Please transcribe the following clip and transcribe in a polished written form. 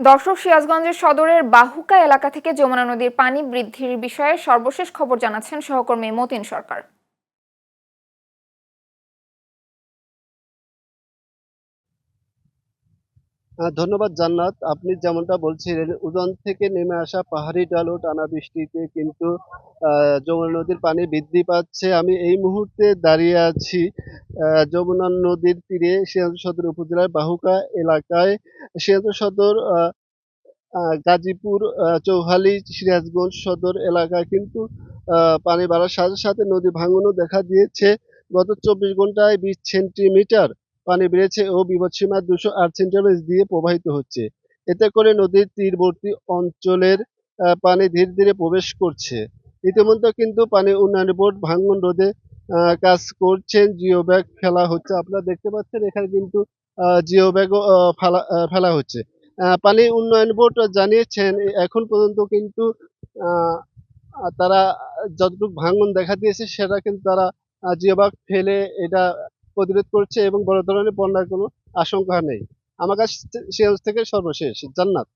দর্শক, সিরাজগঞ্জের সদরের বাহুকা এলাকা থেকে যমুনা নদীর পানি বৃদ্ধির বিষয়ে সর্বশেষ খবর জানাচ্ছেন সহকর্মী মতিন সরকার। ধন্যবাদ জান্নাত। আপনি যেমনটা বলছিলেন, উজান থেকে নেমে আসা পাহাড়ি ঢালু টানা বৃষ্টিতে কিন্তু যমুনা নদীর পানি বৃদ্ধি পাচ্ছে। আমি এই মুহূর্তে দাঁড়িয়ে আছি যমুনা নদীর তীরে সিরাজগঞ্জ সদর উপজেলার বাহুকা এলাকায়। সিরাজগঞ্জ সদর গাজীপুর, চৌহালি, সিরাজগঞ্জ সদর এলাকায় কিন্তু পানি বাড়ার সাথে সাথে নদী ভাঙনও দেখা দিয়েছে। গত ২৪ ঘন্টায় ২০ সেন্টিমিটার পানি বেড়েছে ও বিপদসীমা ২০৮ সেন্টিমিটার দিয়ে প্রবাহিত হচ্ছে। এতে করে নদীর তীরবর্তী অঞ্চলের পানি ধীরে ধীরে প্রবেশ করছে। ইতিমধ্যে কিন্তু পানি উন্নয়ন বোর্ড ভাঙন রোধে কাজ করছেন। জিও ব্যাগ ফেলা হচ্ছে, আপনারা দেখতে পাচ্ছেন এখানে কিন্তু জিও ব্যাগও ফেলা হচ্ছে। পানি উন্নয়ন বোর্ড জানিয়েছেন এখন পর্যন্ত কিন্তু আহ, তারা যতটুকু ভাঙন দেখা দিয়েছে সেটা কিন্তু তারা জিওবাগ ফেলে এটা প্রতিরোধ করছে এবং বড় ধরনের বন্যার কোনো আশঙ্কা নেই। আমার কাছ থেকে সর্বশেষ জান্নাত।